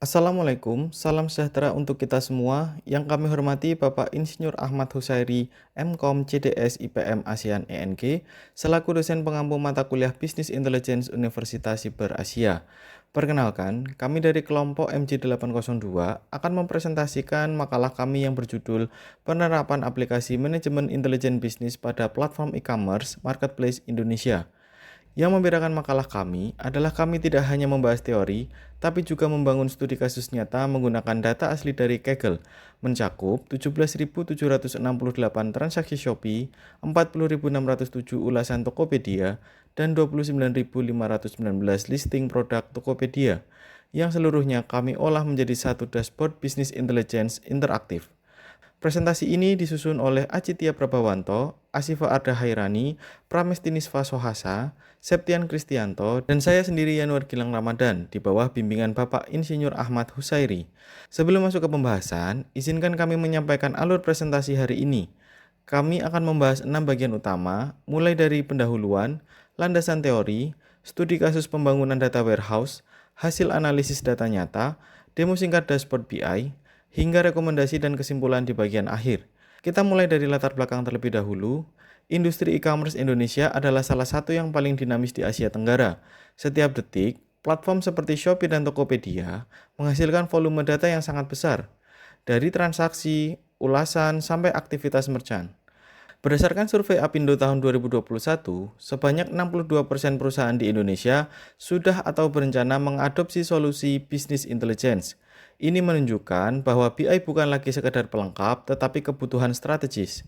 Assalamualaikum, salam sejahtera untuk kita semua. Yang kami hormati Bapak Insinyur Ahmad Husairi, MKom CDS IPM ASEAN ENG, selaku dosen pengampu mata kuliah Bisnis Intelligence Universitas Siber Asia. Perkenalkan, kami dari kelompok MJ802 akan mempresentasikan makalah kami yang berjudul Penerapan Aplikasi Manajemen Intelijen Bisnis pada Platform E-commerce Marketplace Indonesia. Yang membedakan makalah kami adalah kami tidak hanya membahas teori, tapi juga membangun studi kasus nyata menggunakan data asli dari Kaggle, mencakup 17.768 transaksi Shopee, 40.607 ulasan Tokopedia, dan 29.519 listing produk Tokopedia, yang seluruhnya kami olah menjadi satu dashboard bisnis intelligence interaktif. Presentasi ini disusun oleh Acitia Prabawanto, Asifa Arda Hairani, Pramestinisva Sohasa, Septian Kristianto, dan saya sendiri Yanuar Gilang Ramadan di bawah bimbingan Bapak Insinyur Ahmad Husairi. Sebelum masuk ke pembahasan, izinkan kami menyampaikan alur presentasi hari ini. Kami akan membahas 6 bagian utama, mulai dari pendahuluan, landasan teori, studi kasus pembangunan data warehouse, hasil analisis data nyata, demo singkat dashboard BI, hingga rekomendasi dan kesimpulan di bagian akhir. Kita mulai dari latar belakang terlebih dahulu. Industri e-commerce Indonesia adalah salah satu yang paling dinamis di Asia Tenggara. Setiap detik, platform seperti Shopee dan Tokopedia menghasilkan volume data yang sangat besar, dari transaksi, ulasan, sampai aktivitas merchant. Berdasarkan survei Apindo tahun 2021, sebanyak 62% perusahaan di Indonesia sudah atau berencana mengadopsi solusi bisnis intelligence. Ini menunjukkan bahwa BI bukan lagi sekedar pelengkap, tetapi kebutuhan strategis.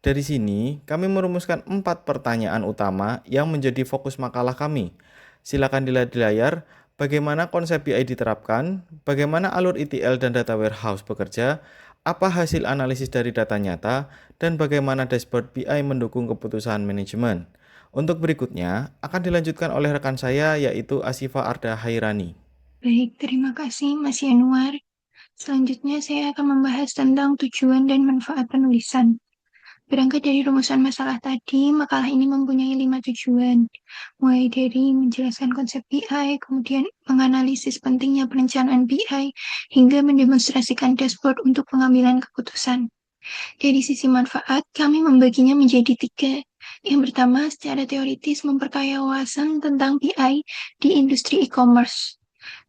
Dari sini, kami merumuskan 4 pertanyaan utama yang menjadi fokus makalah kami. Silakan dilihat di layar, bagaimana konsep BI diterapkan, bagaimana alur ETL dan data warehouse bekerja, apa hasil analisis dari data nyata, dan bagaimana dashboard BI mendukung keputusan manajemen. Untuk berikutnya, akan dilanjutkan oleh rekan saya yaitu Asifa Arda Hairani. Baik, terima kasih Mas Yanuar. Selanjutnya saya akan membahas tentang tujuan dan manfaat penulisan. Berangkat dari rumusan masalah tadi, makalah ini mempunyai 5 tujuan, mulai dari menjelaskan konsep BI, kemudian menganalisis pentingnya perencanaan BI, hingga mendemonstrasikan dashboard untuk pengambilan keputusan. Dari sisi manfaat, kami membaginya menjadi 3. Yang pertama, secara teoritis memperkaya wawasan tentang BI di industri e-commerce.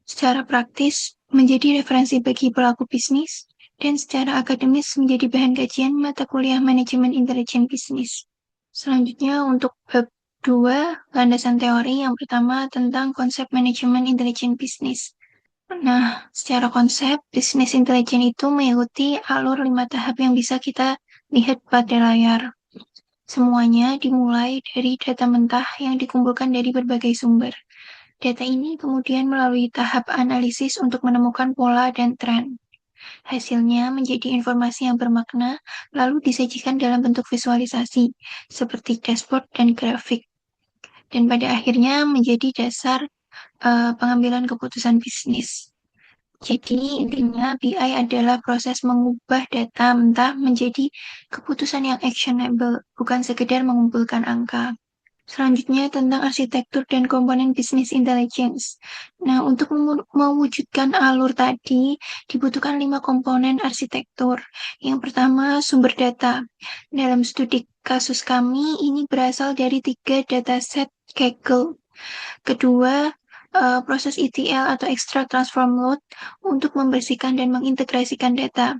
Secara praktis, menjadi referensi bagi pelaku bisnis, dan secara akademis menjadi bahan kajian mata kuliah manajemen intelijen bisnis. Selanjutnya untuk bab 2, landasan teori yang pertama tentang konsep manajemen intelijen bisnis. Nah, secara konsep, bisnis intelijen itu mengikuti alur 5 tahap yang bisa kita lihat pada layar. Semuanya dimulai dari data mentah yang dikumpulkan dari berbagai sumber. Data ini kemudian melalui tahap analisis untuk menemukan pola dan tren. Hasilnya menjadi informasi yang bermakna, lalu disajikan dalam bentuk visualisasi, seperti dashboard dan grafik. Dan pada akhirnya menjadi dasar pengambilan keputusan bisnis. Jadi intinya BI adalah proses mengubah data mentah menjadi keputusan yang actionable, bukan sekedar mengumpulkan angka. Selanjutnya tentang arsitektur dan komponen bisnis intelligence. Nah, untuk mewujudkan alur tadi, dibutuhkan 5 komponen arsitektur. Yang pertama, sumber data. Dalam studi kasus kami, ini berasal dari 3 dataset Kaggle. Kedua, proses ETL atau extract transform load untuk membersihkan dan mengintegrasikan data.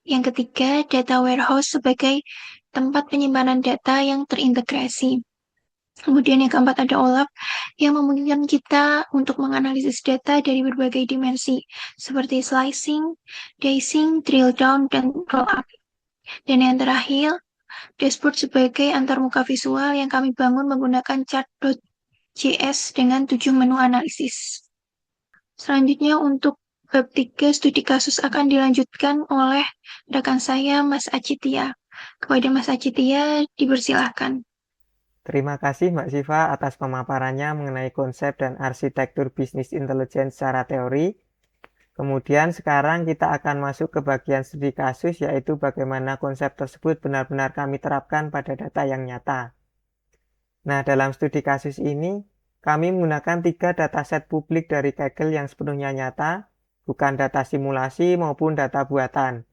Yang ketiga, data warehouse sebagai tempat penyimpanan data yang terintegrasi. Kemudian yang keempat ada OLAP yang memungkinkan kita untuk menganalisis data dari berbagai dimensi seperti slicing, dicing, drill down, dan roll up. Dan yang terakhir, dashboard sebagai antarmuka visual yang kami bangun menggunakan chart.js dengan 7 menu analisis. Selanjutnya untuk bab 3 studi kasus akan dilanjutkan oleh rekan saya Mas Acitia. Kepada Mas Acitia dipersilahkan. Terima kasih Mbak Siva atas pemaparannya mengenai konsep dan arsitektur bisnis intelligence secara teori. Kemudian sekarang kita akan masuk ke bagian studi kasus, yaitu bagaimana konsep tersebut benar-benar kami terapkan pada data yang nyata. Nah, dalam studi kasus ini, kami menggunakan 3 dataset publik dari Kaggle yang sepenuhnya nyata, bukan data simulasi maupun data buatan.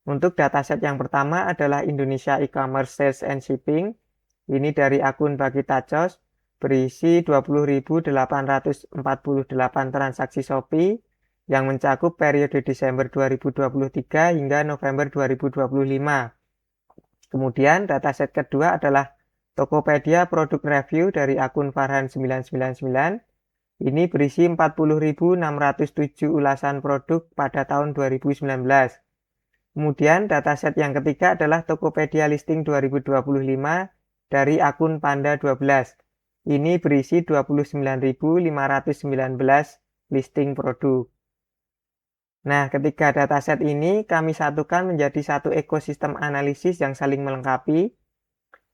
Untuk dataset yang pertama adalah Indonesia E-commerce Sales and Shipping. Ini dari akun Bagita Cos, berisi 20.848 transaksi Shopee yang mencakup periode Desember 2023 hingga November 2025. Kemudian dataset kedua adalah Tokopedia Product Review dari akun Farhan999. Ini berisi 40.607 ulasan produk pada tahun 2019. Kemudian dataset yang ketiga adalah Tokopedia Listing 2025 dari akun Panda12. Ini berisi 29.519 listing produk. Nah, ketiga dataset ini kami satukan menjadi satu ekosistem analisis yang saling melengkapi.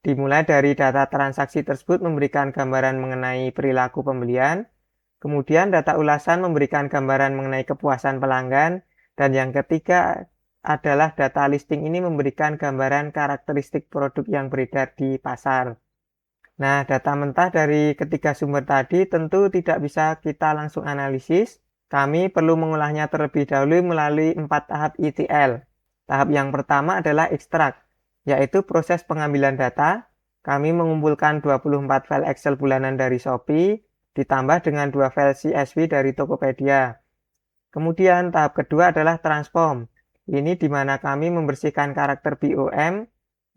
Dimulai dari data transaksi tersebut memberikan gambaran mengenai perilaku pembelian. Kemudian data ulasan memberikan gambaran mengenai kepuasan pelanggan. Dan yang ketiga adalah data listing ini memberikan gambaran karakteristik produk yang beredar di pasar. Nah, data mentah dari ketiga sumber tadi tentu tidak bisa kita langsung analisis. Kami perlu mengolahnya terlebih dahulu melalui 4 tahap ETL. Tahap yang pertama adalah ekstrak, yaitu proses pengambilan data. Kami mengumpulkan 24 file Excel bulanan dari Shopee, ditambah dengan 2 file CSV dari Tokopedia. Kemudian tahap kedua adalah transform. Ini di mana kami membersihkan karakter BOM,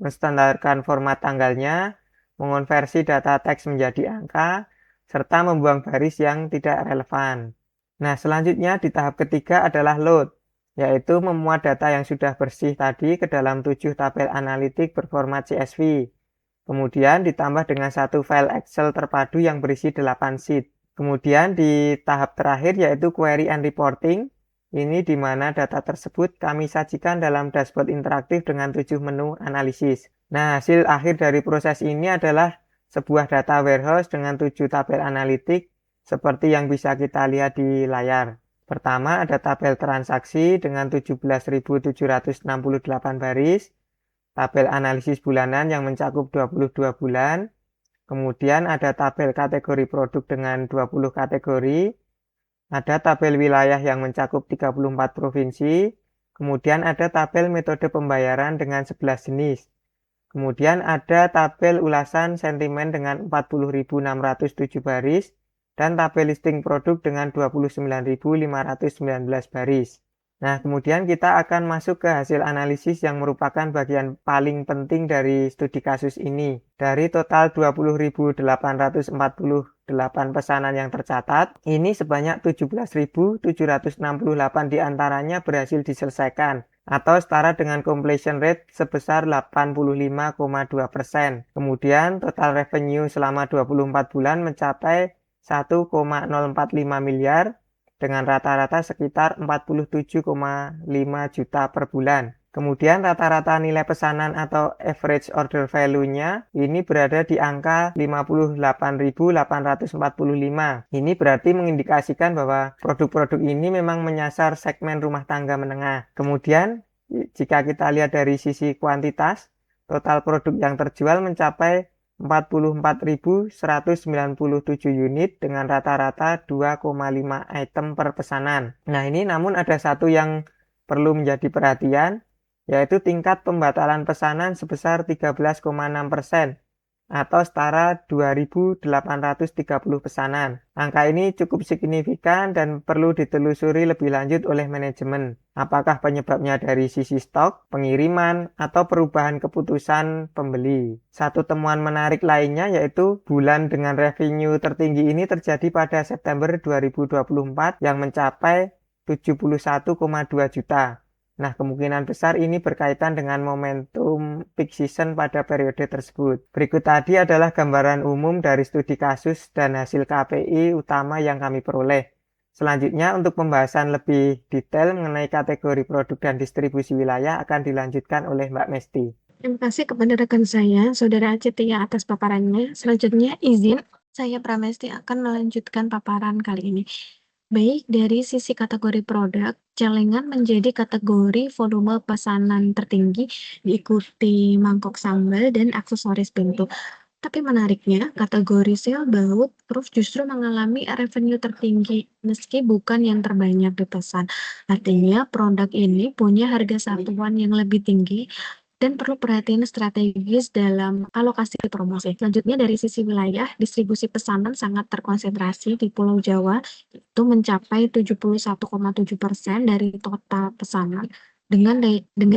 menstandarkan format tanggalnya, mengonversi data teks menjadi angka, serta membuang baris yang tidak relevan. Nah, selanjutnya di tahap ketiga adalah load, yaitu memuat data yang sudah bersih tadi ke dalam 7 tabel analitik berformat CSV. Kemudian ditambah dengan 1 file Excel terpadu yang berisi 8 sheet. Kemudian di tahap terakhir yaitu query and reporting. Ini di mana data tersebut kami sajikan dalam dashboard interaktif dengan 7 menu analisis. Nah, hasil akhir dari proses ini adalah sebuah data warehouse dengan 7 tabel analitik seperti yang bisa kita lihat di layar. Pertama ada tabel transaksi dengan 17.768 baris, tabel analisis bulanan yang mencakup 22 bulan, kemudian ada tabel kategori produk dengan 20 kategori, ada tabel wilayah yang mencakup 34 provinsi, kemudian ada tabel metode pembayaran dengan 11 jenis. Kemudian ada tabel ulasan sentimen dengan 40.607 baris, dan tabel listing produk dengan 29.519 baris. Nah, kemudian kita akan masuk ke hasil analisis yang merupakan bagian paling penting dari studi kasus ini. Dari total 20.848 pesanan yang tercatat, ini sebanyak 17.768 diantaranya berhasil diselesaikan, atau setara dengan completion rate sebesar 85,2%. Kemudian total revenue selama 24 bulan mencapai 1,045 miliar, dengan rata-rata sekitar 47,5 juta per bulan. Kemudian rata-rata nilai pesanan atau average order value-nya ini berada di angka 58.845. Ini berarti mengindikasikan bahwa produk-produk ini memang menyasar segmen rumah tangga menengah. Kemudian jika kita lihat dari sisi kuantitas, total produk yang terjual mencapai 44.197 unit dengan rata-rata 2,5 item per pesanan. Nah, ini namun ada satu yang perlu menjadi perhatian, yaitu tingkat pembatalan pesanan sebesar 13,6%, atau setara 2.830 pesanan. Angka ini cukup signifikan dan perlu ditelusuri lebih lanjut oleh manajemen. Apakah penyebabnya dari sisi stok, pengiriman, atau perubahan keputusan pembeli. Satu temuan menarik lainnya yaitu bulan dengan revenue tertinggi ini terjadi pada September 2024 yang mencapai 71,2 juta. Nah, kemungkinan besar ini berkaitan dengan momentum peak season pada periode tersebut. Berikut tadi adalah gambaran umum dari studi kasus dan hasil KPI utama yang kami peroleh. Selanjutnya, untuk pembahasan lebih detail mengenai kategori produk dan distribusi wilayah akan dilanjutkan oleh Mbak Mesti. Terima kasih kepada rekan saya, Saudara Cetia atas paparannya. Selanjutnya, izin saya Pramesti akan melanjutkan paparan kali ini. Baik, dari sisi kategori produk, celengan menjadi kategori volume pesanan tertinggi, diikuti mangkok sambal dan aksesoris pintu. Tapi menariknya, kategori sailboat Proof justru mengalami revenue tertinggi, meski bukan yang terbanyak dipesan. Artinya, produk ini punya harga satuan yang lebih tinggi dan perlu perhatian strategis dalam alokasi promosi. Selanjutnya dari sisi wilayah, distribusi pesanan sangat terkonsentrasi di Pulau Jawa, itu mencapai 71,7% dari total pesanan. Dengan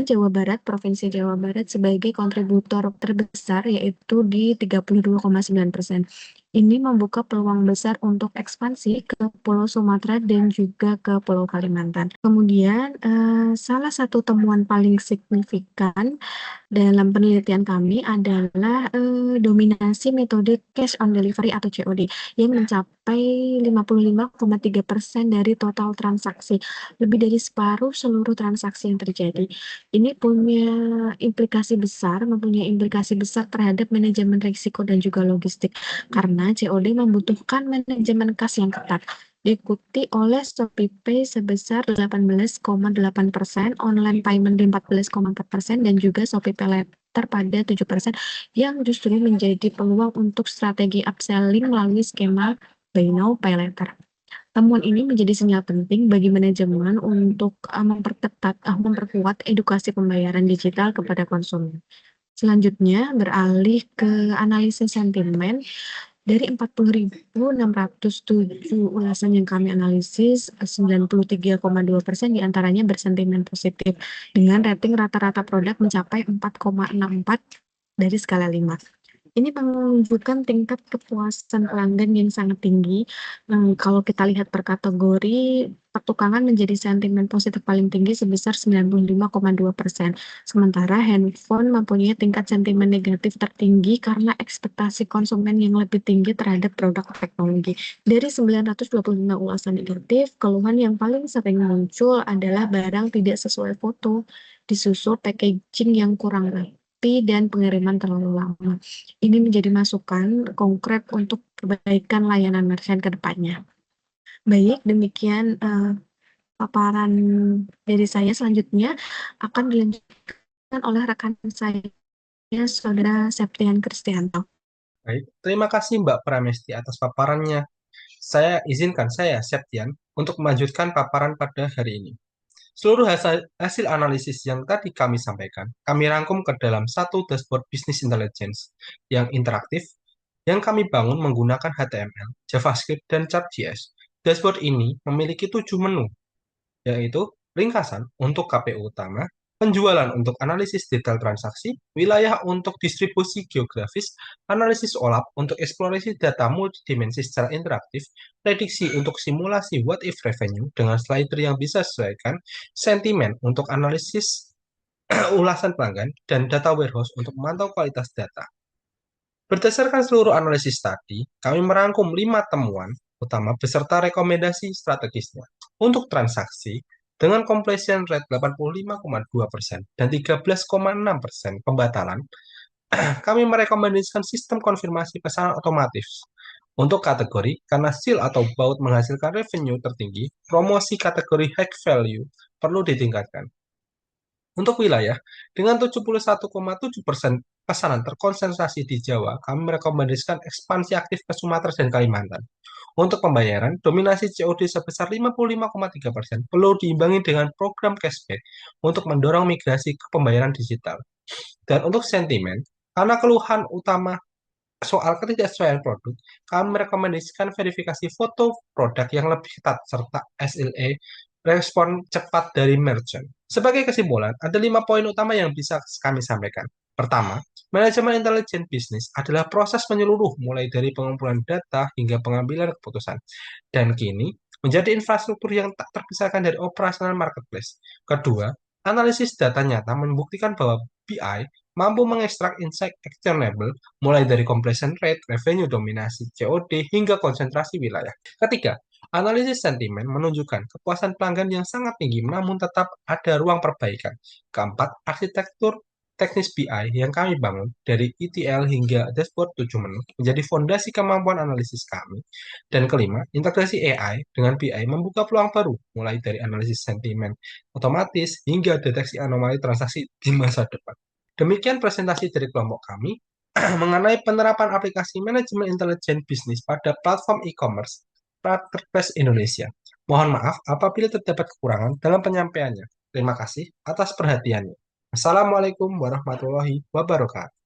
Jawa Barat, Provinsi Jawa Barat sebagai kontributor terbesar yaitu di 32,9%. Ini membuka peluang besar untuk ekspansi ke Pulau Sumatera dan juga ke Pulau Kalimantan. Kemudian, salah satu temuan paling signifikan dalam penelitian kami adalah dominasi metode cash on delivery atau COD yang mencapai 55,3% dari total transaksi, lebih dari separuh seluruh transaksi yang terjadi. Ini mempunyai implikasi besar terhadap manajemen risiko dan juga logistik, karena COD membutuhkan manajemen kas yang ketat. Diikuti oleh ShopeePay sebesar 18,8%, online payment di 14,4%, dan juga ShopeePay Later pada 7%, yang justru menjadi peluang untuk strategi upselling melalui skema Buy Now, Pay Later. Temuan ini menjadi sinyal penting bagi manajemen untuk memperkuat edukasi pembayaran digital kepada konsumen. Selanjutnya, beralih ke analisis sentimen. Dari 40.607 ulasan yang kami analisis, 93,2% diantaranya bersentimen positif, dengan rating rata-rata produk mencapai 4,64 dari skala 5. Ini menunjukkan tingkat kepuasan pelanggan yang sangat tinggi. Kalau kita lihat per kategori, pertukangan menjadi sentimen positif paling tinggi sebesar 95,2%. Sementara handphone mempunyai tingkat sentimen negatif tertinggi karena ekspektasi konsumen yang lebih tinggi terhadap produk teknologi. Dari 925 ulasan negatif, keluhan yang paling sering muncul adalah barang tidak sesuai foto, disusul packaging yang kurang rapi, dan pengiriman terlalu lama. Ini menjadi masukan konkret untuk perbaikan layanan merchant ke depannya. Baik, demikian paparan dari saya. Selanjutnya akan dilanjutkan oleh rekan saya, Saudara Septian Kristianto. Baik, terima kasih Mbak Pramesti atas paparannya. Saya Septian, untuk melanjutkan paparan pada hari ini. Seluruh hasil analisis yang tadi kami sampaikan, kami rangkum ke dalam satu dashboard Business Intelligence yang interaktif, yang kami bangun menggunakan HTML, JavaScript, dan Chart.js. Dashboard ini memiliki 7 menu, yaitu ringkasan untuk KPU utama, penjualan untuk analisis detail transaksi, wilayah untuk distribusi geografis, analisis OLAP untuk eksplorasi data multidimensi secara interaktif, prediksi untuk simulasi what if revenue dengan slider yang bisa disesuaikan, sentimen untuk analisis ulasan pelanggan, dan data warehouse untuk memantau kualitas data. Berdasarkan seluruh analisis tadi, kami merangkum 5 temuan utama beserta rekomendasi strategisnya. Untuk transaksi, dengan completion rate 85,2% dan 13,6% pembatalan, kami merekomendasikan sistem konfirmasi pesanan otomatis. Untuk kategori, karena seal atau baut menghasilkan revenue tertinggi, promosi kategori high value perlu ditingkatkan. Untuk wilayah, dengan 71,7% pesanan terkonsentrasi di Jawa, kami merekomendasikan ekspansi aktif ke Sumatera dan Kalimantan. Untuk pembayaran, dominasi COD sebesar 55,3% perlu diimbangi dengan program cashback untuk mendorong migrasi ke pembayaran digital. Dan untuk sentimen, karena keluhan utama soal ketidaksesuaian produk, kami merekomendasikan verifikasi foto produk yang lebih ketat serta SLA respon cepat dari merchant. Sebagai kesimpulan, ada 5 poin utama yang bisa kami sampaikan. Pertama, manajemen intelijen bisnis adalah proses menyeluruh mulai dari pengumpulan data hingga pengambilan keputusan. Dan kini, menjadi infrastruktur yang tak terpisahkan dari operasional marketplace. Kedua, analisis data nyata membuktikan bahwa BI mampu mengekstrak insight actionable mulai dari completion rate, revenue dominasi, COD, hingga konsentrasi wilayah. Ketiga, analisis sentimen menunjukkan kepuasan pelanggan yang sangat tinggi, namun tetap ada ruang perbaikan. Keempat, arsitektur teknis BI yang kami bangun dari ETL hingga dashboard 7 menu menjadi fondasi kemampuan analisis kami. Dan kelima, integrasi AI dengan BI membuka peluang baru, mulai dari analisis sentimen otomatis hingga deteksi anomali transaksi di masa depan. Demikian presentasi dari kelompok kami. mengenai penerapan aplikasi manajemen intelijen bisnis pada platform e-commerce Marketplace Indonesia. Mohon maaf apabila terdapat kekurangan dalam penyampaiannya. Terima kasih atas perhatiannya. Assalamualaikum warahmatullahi wabarakatuh.